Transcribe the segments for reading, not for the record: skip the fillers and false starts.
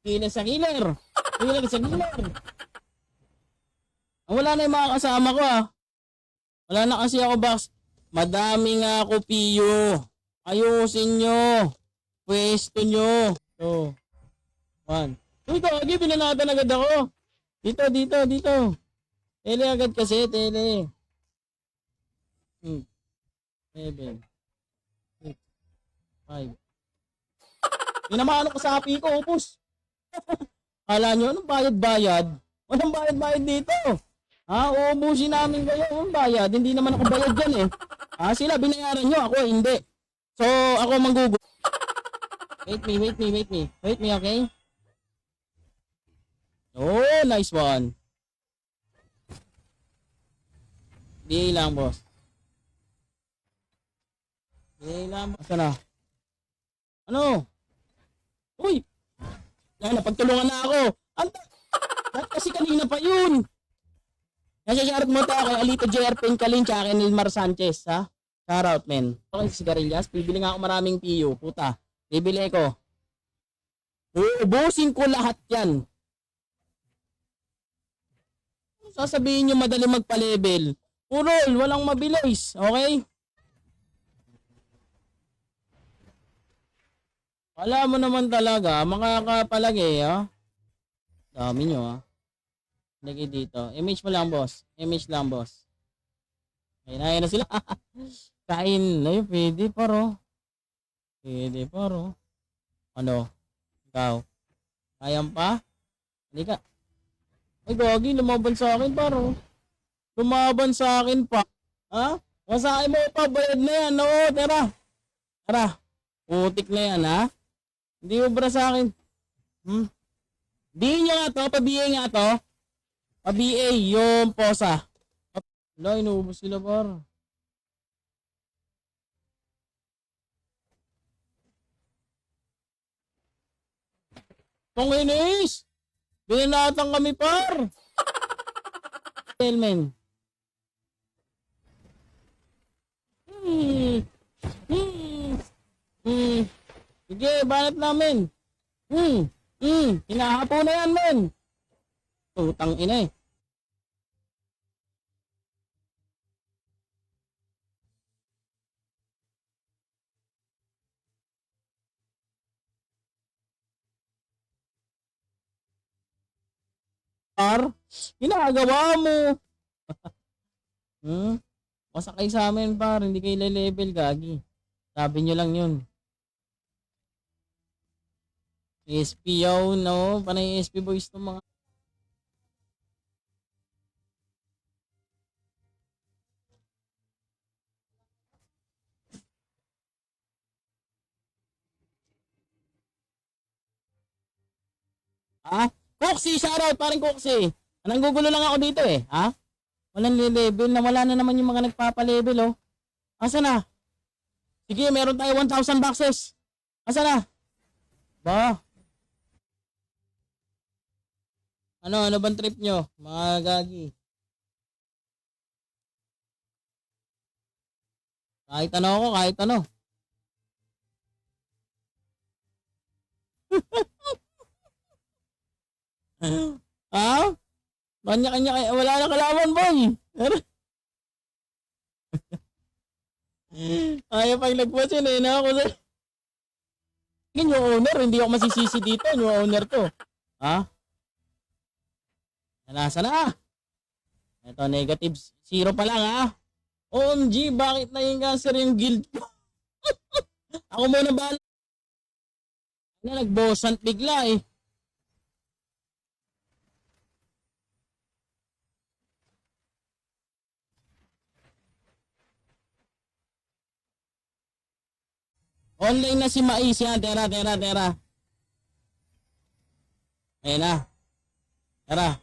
Killer sa killer. Killer sa killer. Wala na yung mga kasama ko ah. Wala na kasi ako box. Madami nga ako piyo. Ayusin nyo. Pwesto nyo. So, 1. Uy, kagi, binanatan agad ako. Dito, dito, dito. Tele agad kasi, tele. 7. 6. 5. Pinamaan ko sa api ko, upos. Kala nyo, anong bayad-bayad? Walang bayad-bayad dito. Ha, uubusin namin kayo. Anong bayad? Hindi naman ako bayad dyan eh. Ha, sila binayaran nyo, ako hindi. So, ako manggugo. Wait me, okay? Oh, nice one. Di lang, boss. Di lang, boss. Asa na? Ano? Uy! Yan, napagtulungan na ako. Ba't kasi kanina pa yun? Nasa-shoutout mo tayo kay Alito JR Pencalin tsaka kay Nilmar Sanchez, ha? Shoutout, men. Okay, sigarilyas. Bibili nga ako maraming PU. Puta. Bibili ko. Uubusin ko lahat yan. Sasabihin nyo madali magpa-level. Purol, walang mabilis. Okay? Wala mo naman talaga. Makakapalagi, ha? Dami nyo, ha? Lagi dito. Image mo lang, boss. Image lang, boss. Ayun na sila. Kain. Ay, pwede paro. Pwede paro. Ano? Ikaw? Kayang pa? Halika. Ay, gagi. Lumaban sa akin, paro. Lumaban sa akin pa. Ha? Masakin mo pa. Bayad na yan. Oo, tara. Tara. Putik na yan, ha? Hindi mo bra sa akin. Di nyo nga to. Pa-BA nga to. Pa-BA. Yung posa. Wala, inuubos sila, par. Panginis! Binanatan kami, par! Helmen. Sige, banat namin. Hinahapo na yan, men. Tutang ina eh. Par, ginagawa mo. Masakay sa amin, par. Hindi kayo level, gagi. Sabi nyo lang yun. SP yaw, no? Panay SP boys to mga. Ha? Coxie, shoutout, parang Coxie. Nanggugulo lang ako dito eh, ha? Walang level na, wala na naman yung mga nagpapa-level, oh. Asa na? Sige, meron tayo 1,000 boxes. Asa na? Ba? Ano bang trip nyo, mga gagi? Kahit ano ako, kahit ano. Ha? Kanya-kanya, wala na kalaban, boy. Ayaw pag nagpasin eh, na ako sa... Yung owner, hindi ako masisisi dito, yung owner to. Ha? Nasa na? Ito, negative 0 pa lang, ha? OMG, bakit na yung cancer yung guild ko? Ako muna ba? Nagbosant bigla eh. Online na si Mais yan. Tera. Ayan na. Tara.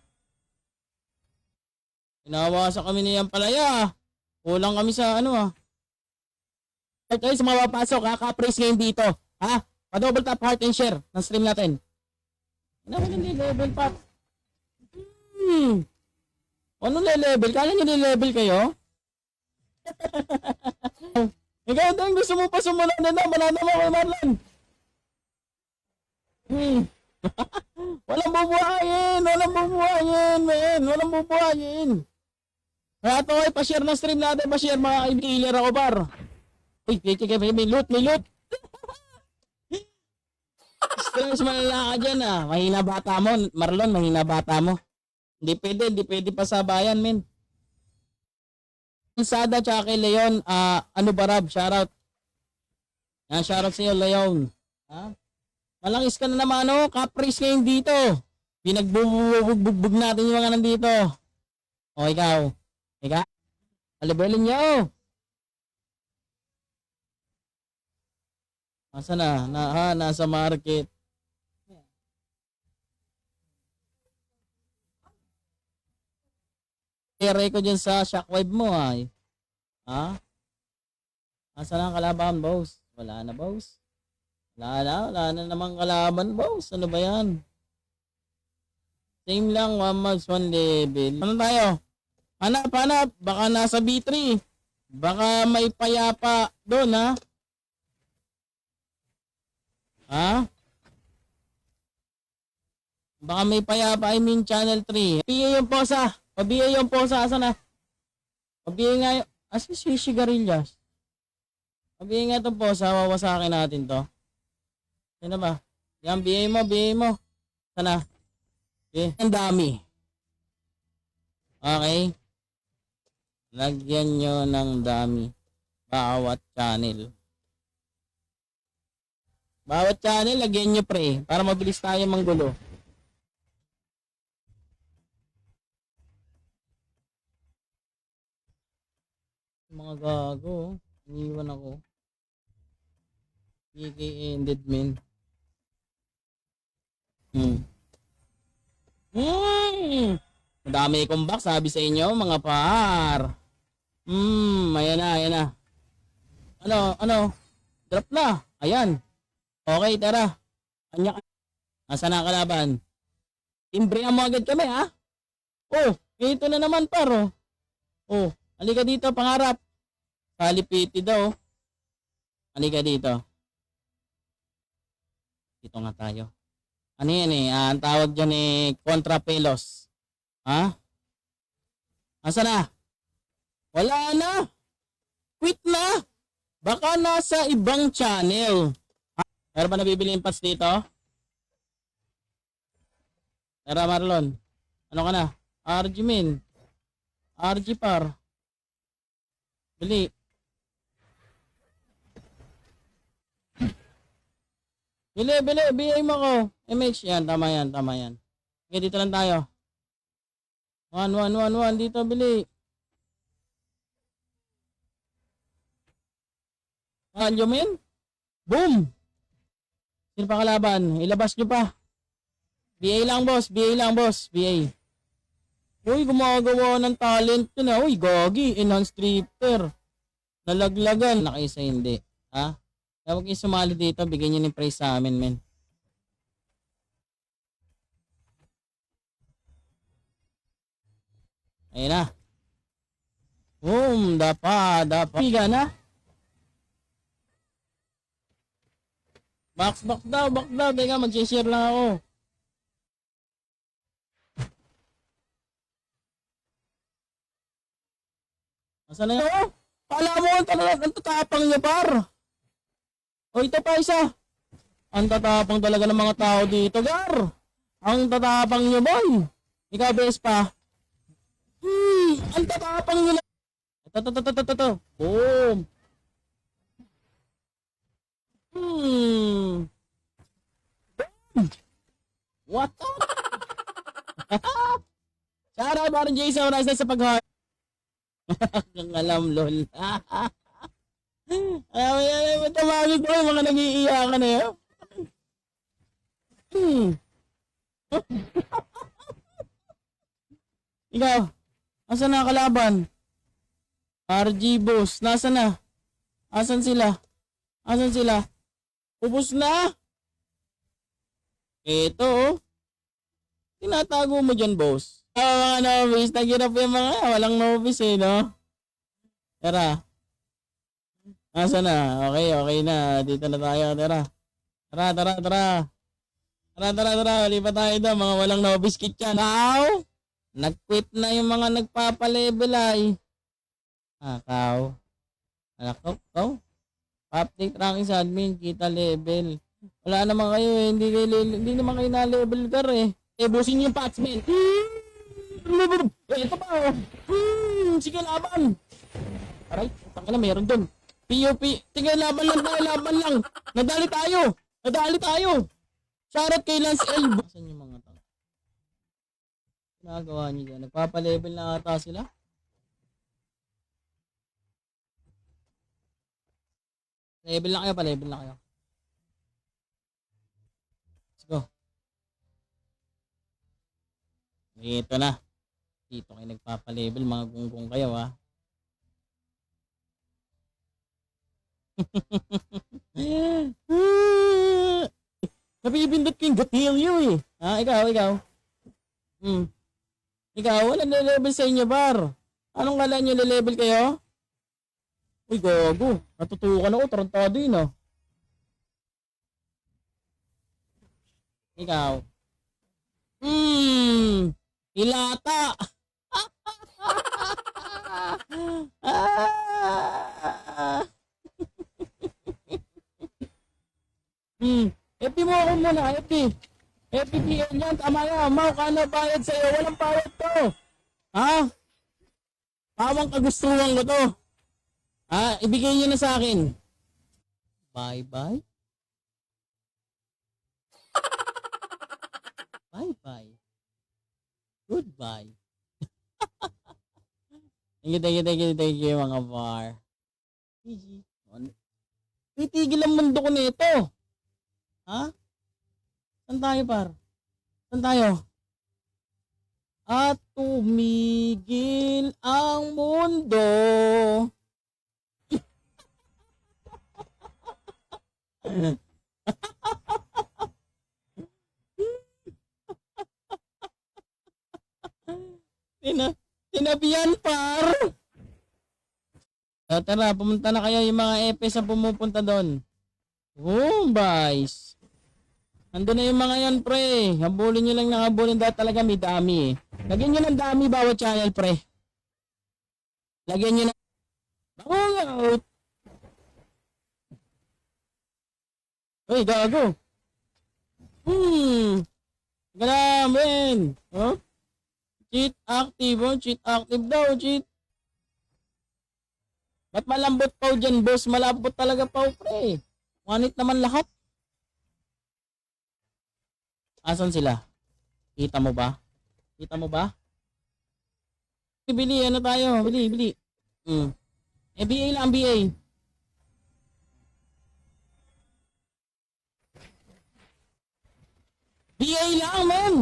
Pinawasan kami niyang palaya. Kulang kami sa ano ah. Kayo sa mga papasok ha. Ka-praise ngayon dito. Ha? Pa-double tap heart and share ng stream natin. Ano ba yung level pa? Ano level? Kala nyo level kayo? Ikaw din, gusto mo pa sumunod na naman. Manana mo kay Marlon. Walang bubuhayin! Walang bubuhayin, men! Walang bubuhayin! Kaya ito ay pa-share ng stream natin, pa-share mga kaibigan ako, par. Uy, may loot, may loot! Stress malala ka dyan ah. Mahina bata mo, Marlon, mahina bata mo. Hindi pwede pa sa bayan, men. Sada tsaka kay Leon, ano ba Rab, shoutout. Yan, shoutout sa iyo, Leon. Ha? Malangis ka na naman, oh. Caprice ngayon dito. Pinagbubugbog natin yung mga nandito. O, ikaw. Ikaw. Alibelin niyo. Asa na? Nasa market. Ere ko dyan sa shockwave mo, ay. Ha? Asa na ang kalaban, boss? Wala na, boss. Wala na namang kalaban, boss. Ano ba yan? Same lang, 1 mags, 1 level. Ano tayo? Hanap. Baka nasa B3. Baka may payapa doon, ha? Ha? Baka may payapa, I mean channel 3. PA yung posa. Pabiya yung posa. Asa na? Pabiya nga yung... Asa si Shigarillas? Pabiya nga itong posa. Wawasakin natin to. Yan ba? Yan, BA mo. Sana. Okay. Ang dami. Okay. Lagyan nyo ng dami. Bawat channel. Bawat channel, lagyan nyo pre. Para mabilis tayo manggulo. Mga gago. Iniwan ako. PK ended, men. Madami kong back, sabi sa inyo, mga par. Ayan na. Ano? Drop na. Ayan. Okay, tara. Anya ka. Nasaan na kalaban? Timbre mo agad kami, ha? Oh, ito na naman, par, oh. Oh, halika dito, pangarap. Kalipiti daw. Halika dito. Dito nga tayo. Ano yan eh? Ang tawag dyan eh, Contrapelos. Ha? Asa na? Wala na. Quit na. Baka nasa ibang channel. Ha? Meron ba nabibili yung parts dito? Tara Marlon. Ano ka na? RG min. RG par. Bili. Bili. BA mo ko. MH. Yan. Tama yan. Okay, dito lang tayo. 1. Dito, bili. Alyo men. Boom. Sino pa kalaban? Ilabas nyo pa. BA lang, boss. BA. Uy, gumagawa ng talent ko na. Uy, gogi. Enhanced drifter. Nalaglagan. Nakaisa hindi. Ha? Kaya huwag yung sumali dito. Bigyan nyo ng praise sa amin, men. Ayun na. Boom. Dapa. Piga na. Back daw. Teka, mag-share lang ako. Masa na yun? Kala mo ang tatapang niya, par. O, ito pa isa. Ang tatapang talaga ng mga tao dito, gar. Ang tatapang niyo, boy. Ikaw, bes pa. Ang tatapang niyo na. Ito. Boom. What the? Shoutout parang Jason Rice sa pag-heart. Kang alam, lol. Ay, matamagin ko yung mga nag-iiyakan na yun. Ikaw, asan na kalaban? RG boss, nasa na? Asan sila? Ubus na? Ito, oh. Tinatago mo dyan, boss. Mga novice, naghirap yung mga walang novice eh, no? Tara. Asa na? Okay na. Dito na tayo, tara. Tara. Tara. Lipat tayo doon. Mga walang novice kit yan. Now, nag-quit na yung mga nagpapalevel ay. Kaw. Anak ko. Update ranking sa admin. Kita level. Wala naman kayo eh. Hindi naman kayo na-level car eh. Busin yung patchman. Ito pa oh. Sige laban. Aray, tangka na meron doon. PUP. Sige laban lang. Nadali tayo. Shoutout kay Lance L. Saan yung mga tao? Nagawa niyo dyan. Nagpapalevel na ata sila. Level na kayo. Let's go. Ito na. Dito kayo nagpapalevel. Mga gunggong kayo ha. Napipindot ko yung gatilyo eh. Ikaw. Ikaw, wala na-level sa inyo, bar. Anong kala nyo, le-level kayo? Uy, gago. Natutukan ako, tarantado yun ah. Ikaw. Hilata. FP mo ako muna, FP. FPPL yan, tama yan. Mau, kano bayad sa'yo? Walang bayad to. Ha? Pawang kagustuhan ko to. Ibigay nyo na sa akin. Bye-bye. Bye-bye. Goodbye. Thank you mga bar. GG. Titigil ang mundo ko nito. Ha? Saan tayo par? Saan tayo? At tumigil ang mundo. Tinabihan par. Tara, pumunta na kayo yung mga EPS na pumupunta doon. Guys. Nandun na yung mga yan, pre. Habulin nyo lang ng habulin dahil talaga may dami eh. Lagyan nyo ng dami bawat channel, pre. Lagyan nyo na. Out. Uy, gago. Galamin. Huh? Cheat active, oh. Cheat active daw, cheat. Ba't malambot pa dyan, boss? Malambot talaga pa, pre. Wanit naman lahat. Asan sila? Kita mo ba? Bili, ano tayo? Bili. BA lang, BA. BA lang, man.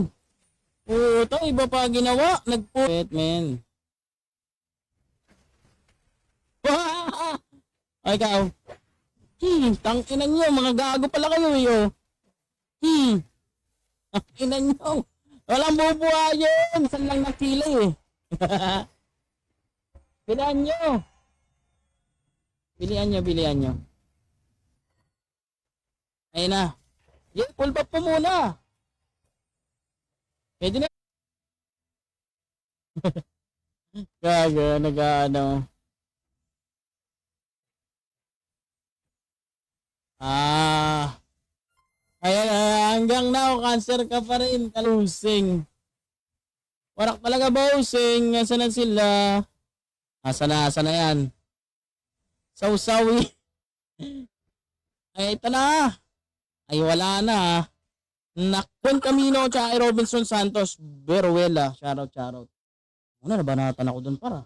Ito, iba pa ginawa. Nagpupet, man. Ay, ikaw. Tangkinan nyo. Mga gago pala kayo, eh, oh. Tangkinan nyo. Walang bubuhayin. Saan lang nakilay, eh. Bilihan nyo. Ayun na. Yeah, pull back po muna. Pwede na. Gago, nag-ano. Ayan, hanggang now, cancer ka pa rin, kalusing. Warak talaga, bossing. Asan na sila? Asan na yan? Sausawi. Ay, ito na. Ay, wala na. Nakon Camino, tsaka Robinson Santos, Beruela. Shoutout. Ano, nabanatan ako dun para.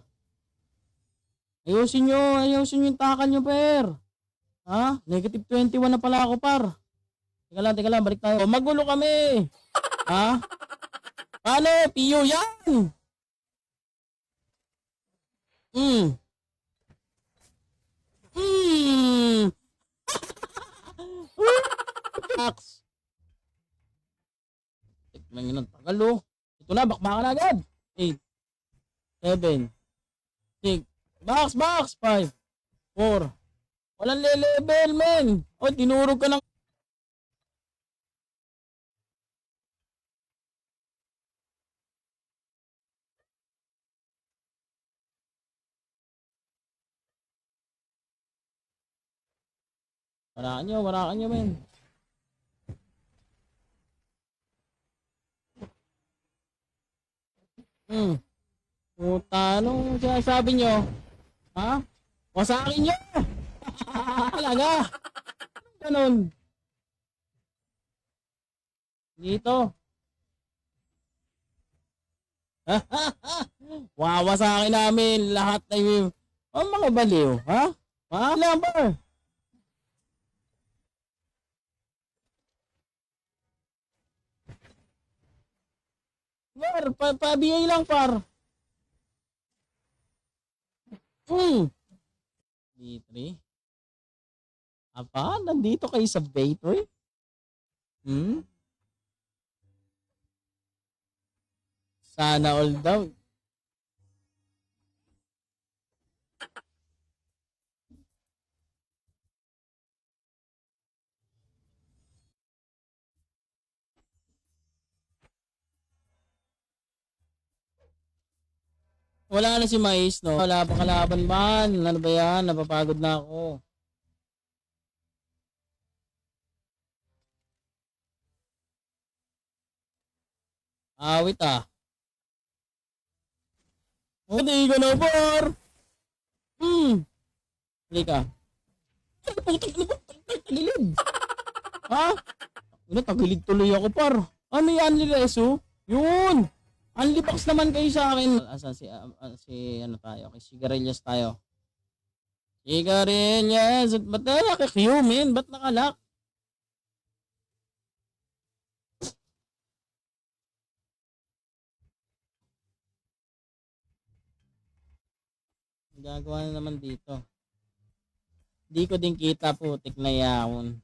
Ayusin nyo yung takal nyo, per. Ha? Negative 21 na pala ako, par. Teka lang, balik tayo. Magulo kami. Ha? Paano? Piyo yan. Max. Tikman yun ang tagal, oh. Ito na, bakbakan na agad. 8, 7, 6, box, 5, 4. Walang le-level, men. O, tinurog ka ng Wala nyo, men. Hmm. Puta, anong sinasabi nyo? Ha? Wasakin nyo! Talaga! Ganun. Dito. Wawasakin namin lahat ng mga baliw. Ha? Ha? Number. Par, pa-BA lang, par. D3. Apa, nandito kayo sa Baytoy? Sana all daw. Wala na si Mais, no? Wala pa kalaban man. Ano ba yan? Napapagod na ako. Awit ah. Hindi ko na, par. Halika. Tagilid. Ha? Ano, tagilid tuloy ako, par. Ano yan, Lileso? Yun. Unlibox naman kayo sa akin. Asan si ano tayo? Kay Sigarilyas tayo. Sigarilyas. Ba't na naka-Q, man? Ba't nakalock? Gagawa na naman dito. Di ko din kita, putik na yawon.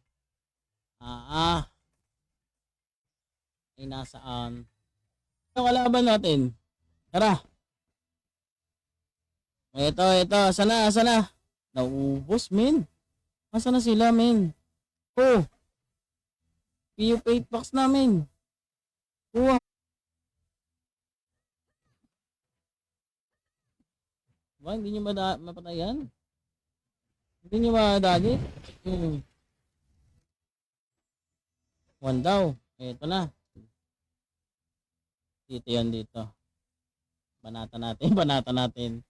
Ay nasaan? Ang kalaban natin. Tara. Ito. Sana. Naubos, men. Asa na sila, men? Oh. PUP 8 box namin. Kuha. Ba, hindi nyo mapatayan? Hindi nyo madagit? One daw. Ito na. Dito yan dito. Banata natin.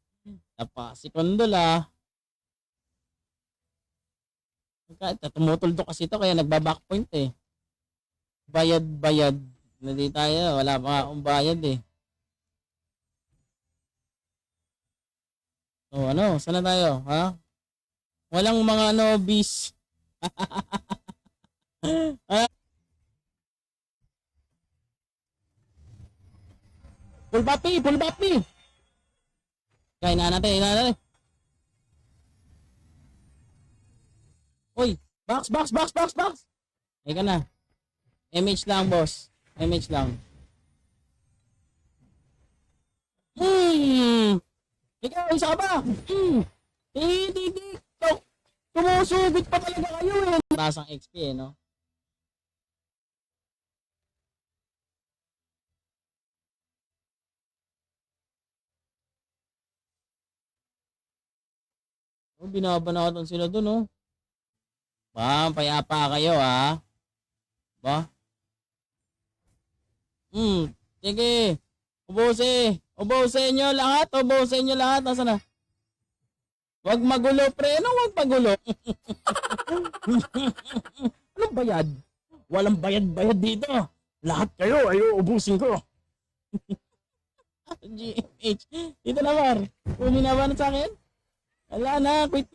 Napaka-sikondol ah. Tumutuldo kasi ito kaya nagba-backpoint eh. Bayad. Hindi tayo. Wala pa akong bayad eh. So ano, sana tayo, ha? Walang mga nobis. Full bapi. Kaya na natin. Uy, box. Ay ka na. MH lang, boss. MH lang. Ikaw, isa ka ba? Titik. Tumusugit pa talaga kayo eh. Tasang XP eh, no? Oh, binabanatan sila dun, oh. Ba, payapa kayo, ha? Ba? Sige. Ubusin nyo lahat. Nasaan na? Wag magulo, pre. Wag magulo? Anong bayad? Walang bayad dito. Lahat kayo, ubusin ko. GMH. Dito na, Mar. Kuminaban sa akin? Wala na, quit.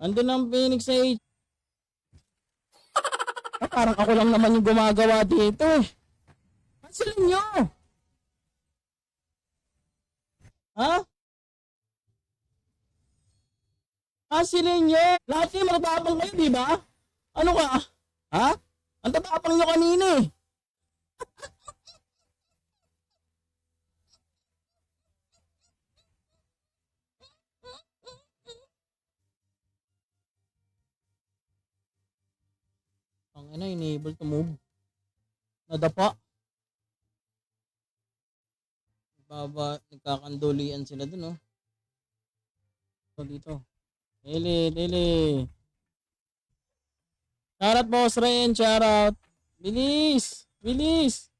Andun ang Phoenix Age. Parang ako lang naman yung gumagawa dito eh. Cancelin nyo! Ha? Cancelin nyo! Lahat kayo matatapang kayo, di ba? Ano ka? Ha? Ang tatapang nyo kanina eh. Ang ina, enable to move. Nadapa. Nagkakandulian sila dun, oh. So, dito. Dili. Shoutout, Boss Ren. Shoutout. Bilis. Bilis.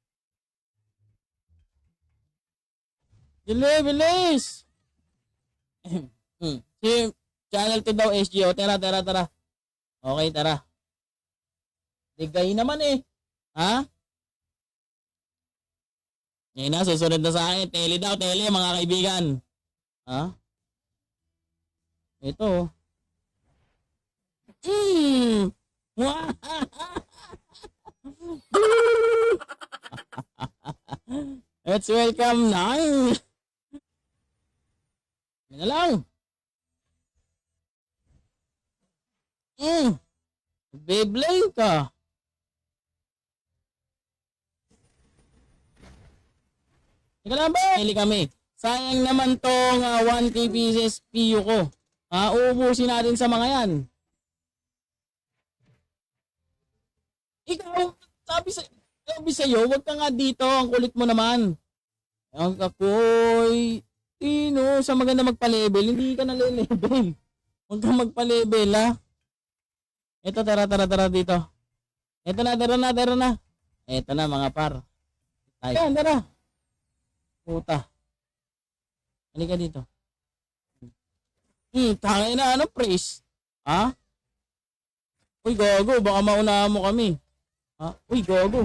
Si channel 2 daw, SGO. Tara. Okay, tara. Digay naman eh. Ha? Ngayon na, susunod na sa akin. Tele daw, mga kaibigan. Ha? Ito. Let's welcome Nang. Yan na lang. Beyblade ka. Teka lang ba? Hili kami. Sayang naman tong 1K pieces PU ko. Uubusin natin sa mga yan. Ikaw, sabi sa'yo, wag ka nga dito. Ang kulit mo naman. Ang kakoy. Sa maganda magpa-level, hindi ka na-level. Huwag kang magpa-level, ha? Ito, tara dito. Ito na, tara na. Ito na, mga par. Ayan, tara. Puta. Halika dito. Tangay na, ano, praise? Ha? Uy, gogo, baka maunahan mo kami. Ha? Uy, gogo.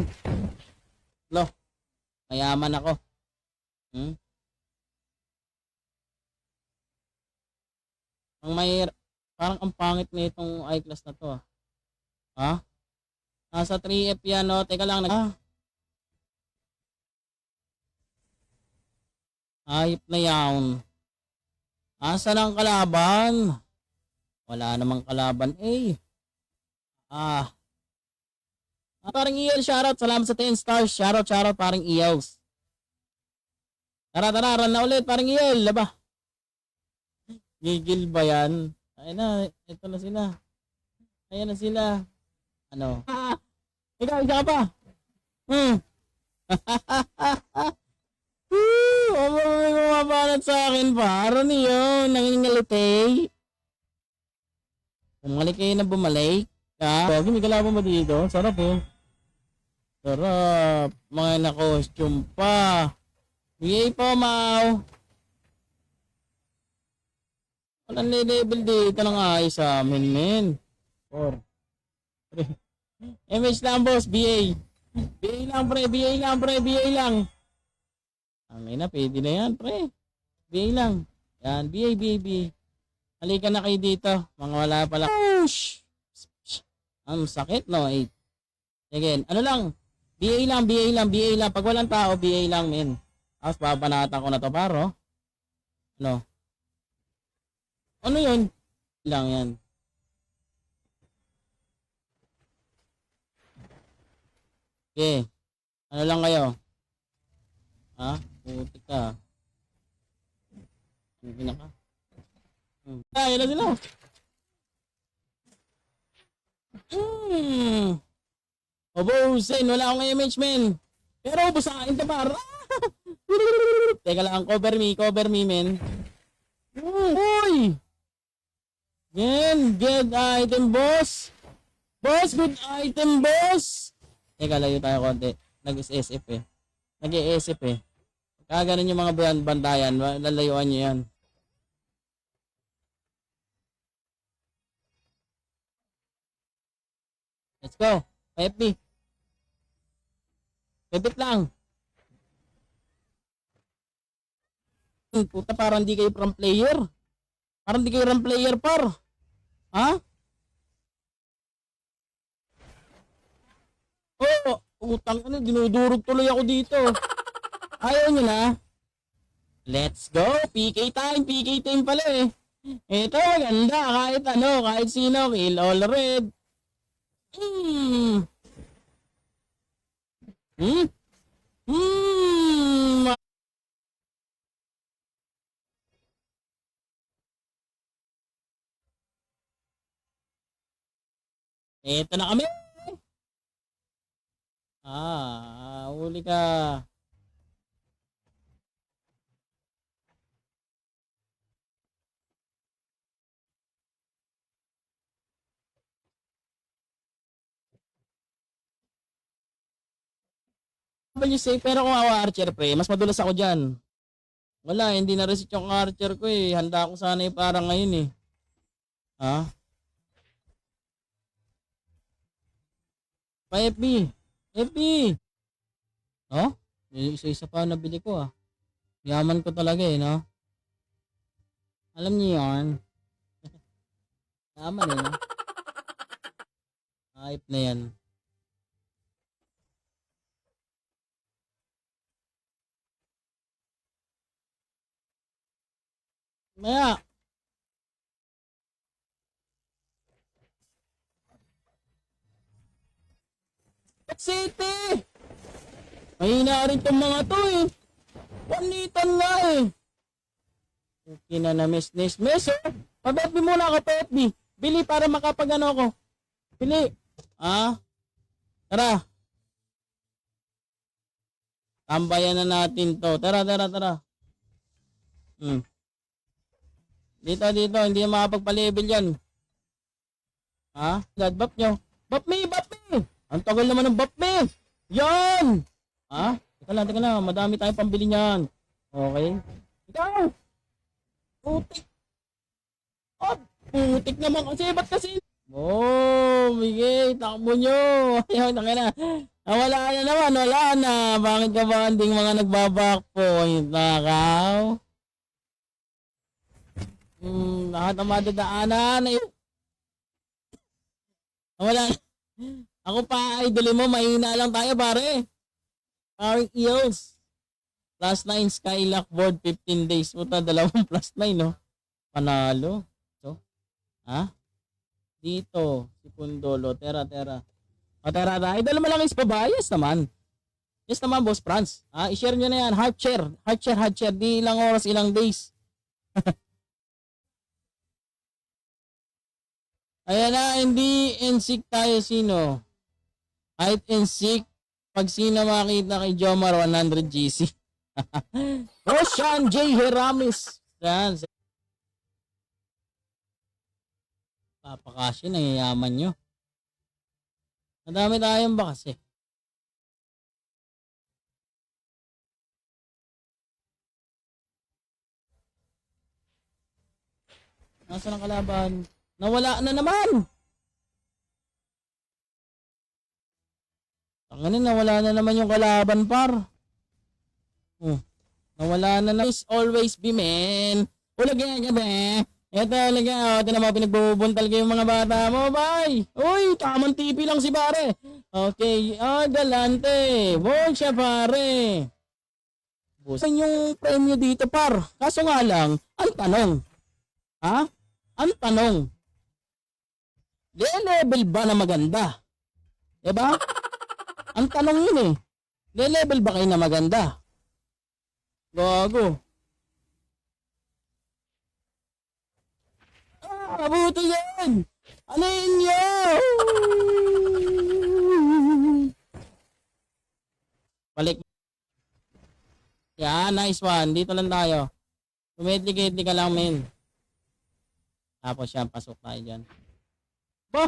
Lo, mayaman ako. Parang ang pangit nitong I-class na to, ha? Nasa 3F yan, no? Teka lang, Ayop na yan. Asan ang kalaban? Wala namang kalaban, eh. Parang EL, shoutout. Salamat sa 10 stars. Shoutout, parang ELs. Tara, run na ulit, parang EL. Laba. Gigil ba yan? Ayun na, ito na sila. Ayan na sila. Ano? Ikaw, isa ka pa. May bumabanat sa akin, para niyo. Nangingalite. Bumalik kayo na bumalik. Pogi, may kalaban ba dito? Sarap, oh. Sarap. Mga na-costume pa. Bigay po, Mau. Walang level dito ng ayos sa amin, men. 4. MH lang, boss. BA. BA lang. Ang ina, pwede na yan, pre. BA lang. Yan, BA. Halika na kayo dito. Mga wala pala. Push! Ang sakit, no? 8. Again, ano lang? BA lang. Pag walang tao, BA lang, men. Tapos babanatan ko na to, paro. Ano? Ano yun? Lang yan. Okay. Ano lang kayo? Ha? Puti ka. Hindi na ka. Ayun na sila. Obusin. Wala akong image, men. Pero busain to, para. Teka lang, cover me, men. Uy! Good item, boss. Good item, boss. Teka, layo tayo konti. Nag-SF eh. Nag-SF eh. Kaganon yung mga bandayan, lalayuan nyo yan. Let's go. FB. Pipit lang. Puta, parang di kayo from player. Parang di kayo from player, par. Ha? Oo, utang ano, dinudurog tuloy ako dito. Ayaw nyo na? Let's go. PK time pala eh. Ito, maganda. Kahit sino, kill all red. Hmm. Eto na kami. Huli ka. Say, pero kung ako archer pre, mas madulas ako dyan. Wala, hindi na reset yung archer ko eh. Handa ako sana eh parang ngayon eh. Ha? Pa FB. FB. Oh? Yung isa-isa pa nabili ko ah. Yaman ko talaga eh, no? Alam niyo yan. Yaman eh, no? Hype na yan. Maya. City! Mahina rin tong mga to eh. Panitan nga eh. Okay na miss. Oh. Pabetbi muna ako, Petbi. Bili para makapag-ano ko. Bili. Tara. Tambayan na natin to. Tara. Dito. Hindi makapagpa-level yan. God, buff nyo. Buff me. Ang tagal naman ng buff me. Yan. Teka lang. Madami tayong pambili niyan. Okay. Ikaw. Putik. Putik naman kasi. Ba't kasi? Migay. Takbo nyo. Ayaw, na. Wala na naman. Wala na. Bakit ka ba anding mga nagbabakpoint? Nakaw. Lahat ang madadaanan. Wala. Ako pa, idolin mo. Mahina lang tayo, pare. Paring Eels. +9 Skylock board 15 days. Puta, 2 +9, no? Panalo. So, Dito. Si Pundolo. Tera. Tera. Idol mo lang is pabayas naman. Yes naman, Boss Franz. I-share nyo na yan. Heart share. Di ilang oras, ilang days. Ayan na, hindi NSIC tayo sino. Height NSIC. Pag sino makita kay Jomar 100 GC. Roshan J. Heramis. Yan. Papakasyon, nangyyaman nyo. Madami tayong ba kasi? Nasaan ang kalaban? Nawala na naman! Tanganin, nawala na naman yung kalaban, par. Nawala na naman. Always be, man. Ulagyan ka ba? Ito, ulagyan. Ito naman, pinagbubuntal kayo mga bata mo, bye. Uy, tamang TV lang si pare. Okay, galante. Bon siya, pare. Busan yung premyo dito, par. Kaso nga lang, ang tanong. Ang tanong. Le-level ba na maganda? Diba? Ang tanong yun eh. Le-level ba kayo na maganda? Gago. Mabuti yan! Ano inyo? Balik. Yan, nice one. Dito lang tayo. Tumidli-kidli ka lang, men. Tapos yan, pasok tayo dyan. Ba?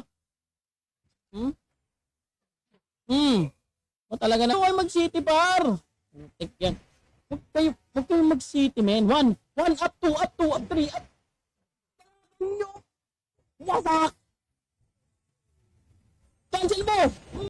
O talaga na huwag mag-city par. Tik yan. Huwag kayo mag-city, men. 1, up 2, up 3, up. Wasak! Cancel mo!